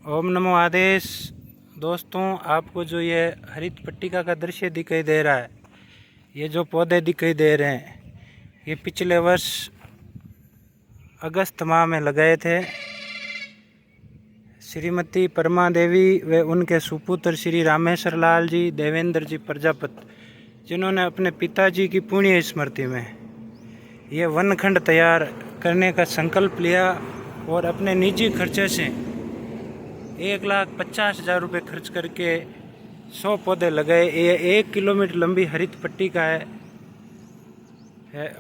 ओम नमो आदेश। दोस्तों, आपको जो ये हरित पट्टिका का दृश्य दिखाई दे रहा है, ये जो पौधे दिखाई दे रहे हैं, ये पिछले वर्ष अगस्त माह में लगाए थे। श्रीमती परमा देवी व उनके सुपुत्र श्री रामेश्वर लाल जी देवेंद्र जी प्रजापति, जिन्होंने अपने पिताजी की पुण्य स्मृति में ये वनखंड तैयार करने का संकल्प लिया और अपने निजी खर्चे से 1,50,000 रुपये खर्च करके 100 पौधे लगाए। ये 1 किलोमीटर लंबी हरित पट्टिका है,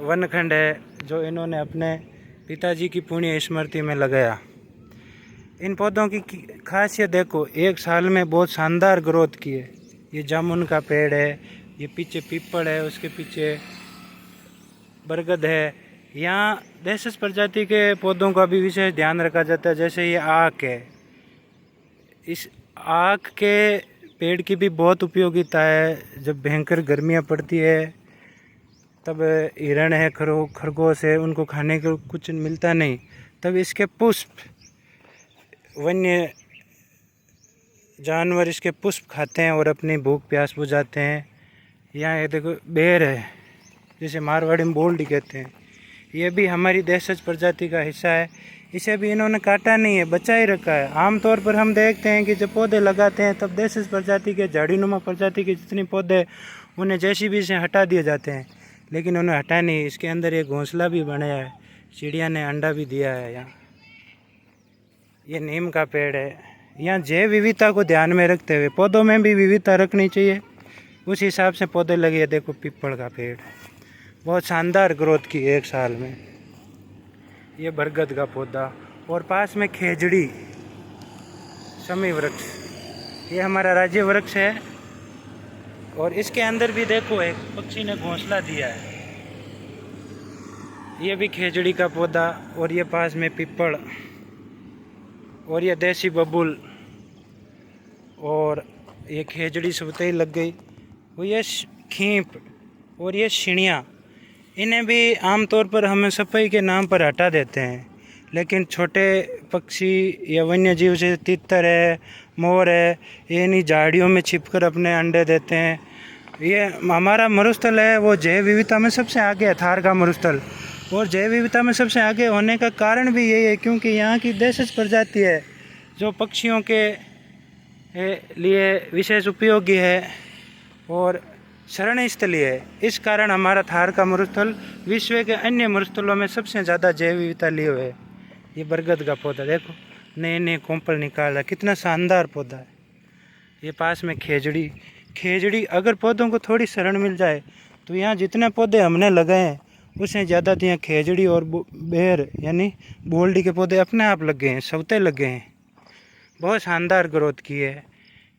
वनखंड है, जो इन्होंने अपने पिताजी की पुण्य स्मृति में लगाया। इन पौधों की खासियत देखो, एक साल में बहुत शानदार ग्रोथ की है। ये जामुन का पेड़ है, ये पीछे पीपल है, उसके पीछे बरगद है। यहाँ देशज प्रजाति के पौधों का भी विशेष ध्यान रखा जाता है। जैसे ये आक है, इस आक के पेड़ की भी बहुत उपयोगिता है। जब भयंकर गर्मियाँ पड़ती है तब हिरण है, खरगोश है, उनको खाने को कुछ मिलता नहीं, तब इसके पुष्प वन्य जानवर इसके पुष्प खाते हैं और अपनी भूख प्यास बुझाते हैं। यहाँ ये देखो बेर है, जिसे मारवाड़ी में बोल्डी कहते हैं। ये भी हमारी देशज प्रजाति का हिस्सा है। इसे भी इन्होंने काटा नहीं है, बचा ही रखा है। आमतौर पर हम देखते हैं कि जब पौधे लगाते हैं तब देशज प्रजाति के झाड़ीनुमा प्रजाति के जितने पौधे उन्हें जेसीबी से हटा दिए जाते हैं, लेकिन उन्हें हटा नहीं। इसके अंदर एक घोंसला भी बनाया है, चिड़िया ने अंडा भी दिया है। यहाँ ये नीम का पेड़ है। यहाँ जैव विविधता को ध्यान में रखते हुए पौधों में भी विविधता रखनी चाहिए, उस हिसाब से पौधे लगे। देखो पीपल का पेड़, बहुत शानदार ग्रोथ की एक साल में। ये बरगद का पौधा, और पास में खेजड़ी शमी वृक्ष, ये हमारा राज्य वृक्ष है। और इसके अंदर भी देखो एक पक्षी ने घोंसला दिया है, ये भी खेजड़ी का पौधा। और ये पास में पीपल, और ये देसी बबूल, और ये खेजड़ी सुबह ही लग गई। वो ये खींप और ये शिणिया, इन्हें भी आमतौर पर हमें सफाई के नाम पर हटा देते हैं, लेकिन छोटे पक्षी या वन्य जीव से तितर है, मोर है, ये इन्हीं झाड़ियों में छिपकर अपने अंडे देते हैं। ये हमारा मरुस्थल है, वो जैव विविधता में सबसे आगे है, थार का मरुस्थल। और जैव विविधता में सबसे आगे होने का कारण भी यही है क्योंकि यहाँ की देशज प्रजाति है जो पक्षियों के लिए विशेष उपयोगी है और शरण स्थलीय है। इस कारण हमारा थार का मरुस्थल विश्व के अन्य मरुस्थलों में सबसे ज़्यादा जैव विविधता लिए हुए है। ये बरगद का पौधा देखो, नए नए कोंपल निकाल रहा है, कितना शानदार पौधा है। ये पास में खेजड़ी अगर पौधों को थोड़ी शरण मिल जाए तो यहाँ जितने पौधे हमने लगाए हैं उससे ज़्यादा तो यहाँ खेजड़ी और बेर यानी बोल्डी के पौधे अपने आप लगे हैं, सवते लगे हैं। बहुत शानदार ग्रोथ की है।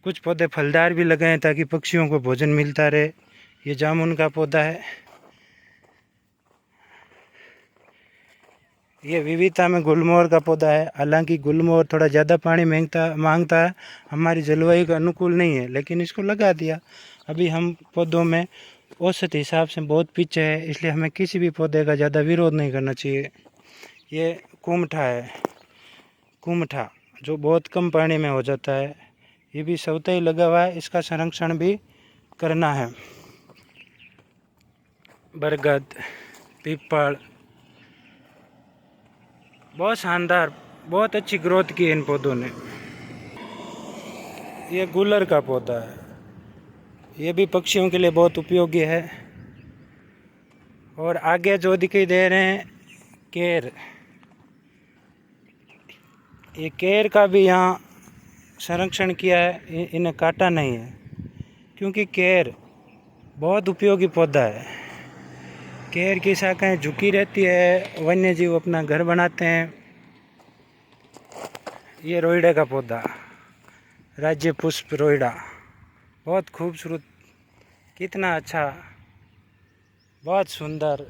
कुछ पौधे फलदार भी लगे हैं ताकि पक्षियों को भोजन मिलता रहे। ये जामुन का पौधा है। ये विविधता में गुलमोहर का पौधा है। हालांकि गुलमोहर थोड़ा ज़्यादा पानी मांगता है, हमारी जलवायु का अनुकूल नहीं है, लेकिन इसको लगा दिया। अभी हम पौधों में औसत हिसाब से बहुत पीछे है, इसलिए हमें किसी भी पौधे का ज़्यादा विरोध नहीं करना चाहिए। ये कुमठा है, कुमठा जो बहुत कम पानी में हो जाता है, ये भी सवता ही लगा हुआ है, इसका संरक्षण भी करना है। बरगद, पीपल, बहुत शानदार, बहुत अच्छी ग्रोथ की है इन पौधों ने। ये गुलर का पौधा है, ये भी पक्षियों के लिए बहुत उपयोगी है। और आगे जो दिखाई दे रहे हैं केर, ये केर का भी यहाँ संरक्षण किया है, इन्हें काटा नहीं है क्योंकि केर बहुत उपयोगी पौधा है। केर की शाखाएं झुकी रहती है, वन्य जीव अपना घर बनाते हैं। ये रोइडे का पौधा, राज्य पुष्प रोइडा, बहुत खूबसूरत, कितना अच्छा, बहुत सुंदर।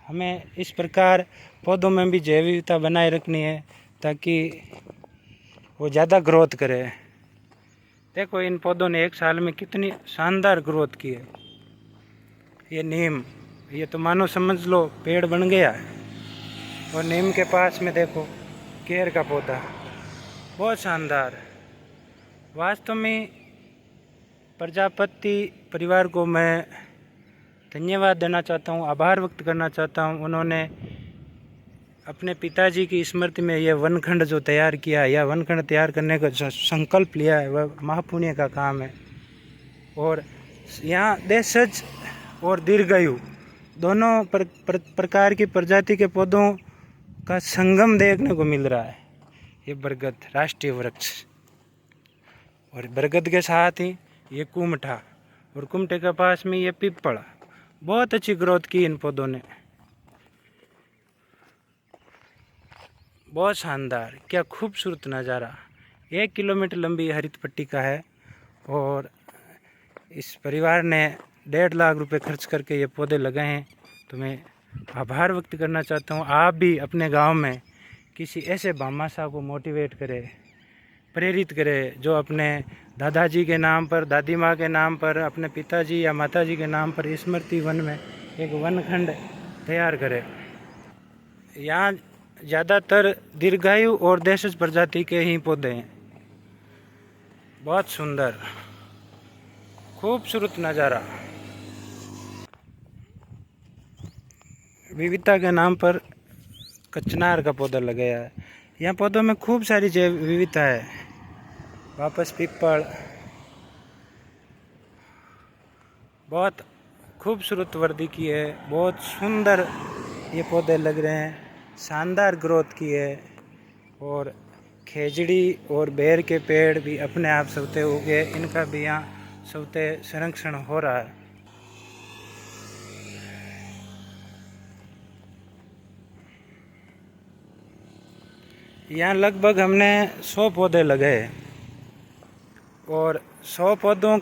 हमें इस प्रकार पौधों में भी जैव विविधता बनाए रखनी है ताकि वो ज़्यादा ग्रोथ करे। देखो इन पौधों ने एक साल में कितनी शानदार ग्रोथ की है। ये नीम, ये तो मानो समझ लो पेड़ बन गया है। और नीम के पास में देखो केर का पौधा, बहुत शानदार। वास्तव में प्रजापति परिवार को मैं धन्यवाद देना चाहता हूँ, आभार व्यक्त करना चाहता हूँ। उन्होंने अपने पिताजी की स्मृति में यह वनखंड जो तैयार किया, या वनखंड तैयार करने का जो संकल्प लिया है, वह महापुण्य का काम है। और यहाँ देशज और दीर्घायु दोनों प्रकार की प्रजाति के पौधों का संगम देखने को मिल रहा है। ये बरगद राष्ट्रीय वृक्ष, और बरगद के साथ ही ये कुमठा, और कुमठे के पास में ये पीपल। बहुत अच्छी ग्रोथ की इन पौधों ने, बहुत शानदार, क्या खूबसूरत नज़ारा। 1 किलोमीटर लंबी हरित पट्टिका है, और इस परिवार ने 1.5 लाख रुपए खर्च करके ये पौधे लगाए हैं। तो मैं आभार व्यक्त करना चाहता हूँ। आप भी अपने गांव में किसी ऐसे भामाशाह को मोटिवेट करें, प्रेरित करें, जो अपने दादाजी के नाम पर, दादी माँ के नाम पर, अपने पिताजी या माताजी के नाम पर स्मृति वन में एक वनखंड तैयार करे। यहाँ ज़्यादातर दीर्घायु और देशज प्रजाति के ही पौधे हैं। बहुत सुंदर, खूबसूरत नज़ारा। विविधता के नाम पर कचनार का पौधा लगाया है। यहाँ पौधों में खूब सारी जैव विविधता है। वापस पीपल, बहुत खूबसूरत वर्दी की है, बहुत सुंदर ये पौधे लग रहे हैं, शानदार ग्रोथ की है। और खेजड़ी और बेर के पेड़ भी अपने आप सवते उगे, इनका भी यहाँ सवते संरक्षण हो रहा है। यहाँ लगभग हमने 100 पौधे लगाए, और 100 पौधों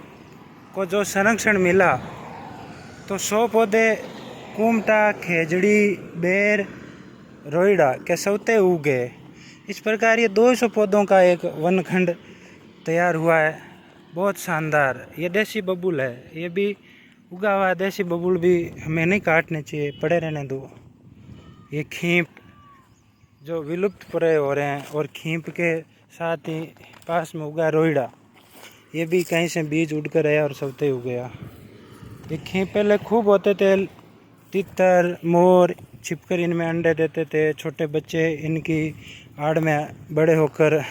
को जो संरक्षण मिला, तो 100 पौधे कुमटा, खेजड़ी, बेर, रोइडा के सवते उगे। इस प्रकार ये 200 पौधों का एक वनखंड तैयार हुआ है। बहुत शानदार। ये देसी बबूल है, ये भी उगा हुआ देसी बबूल भी हमें नहीं काटने चाहिए, पड़े रहने दो। ये खींप जो विलुप्त प्राय हो रहे हैं, और खींप के साथ ही पास में उगा रोइडा, ये भी कहीं से बीज उड़कर आया और सवते हो गया। ये खींप पहले खूब होते थे, तितर, मोर छिपकर इनमें अंडे देते थे। छोटे बच्चे इनकी आड़ में बड़े होकर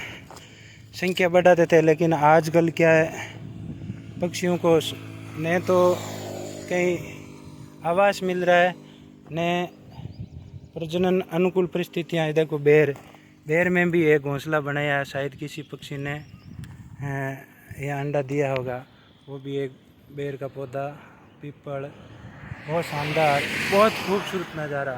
संख्या बढ़ाते थे। लेकिन आजकल क्या है, पक्षियों को न तो कहीं आवास मिल रहा है, न प्रजनन अनुकूल परिस्थितियाँ। इधर को बेर में भी एक घोंसला बनाया है, शायद किसी पक्षी ने यह अंडा दिया होगा। वो भी एक बेर का पौधा, पीपल, बहुत शानदार, बहुत खूबसूरत नज़ारा।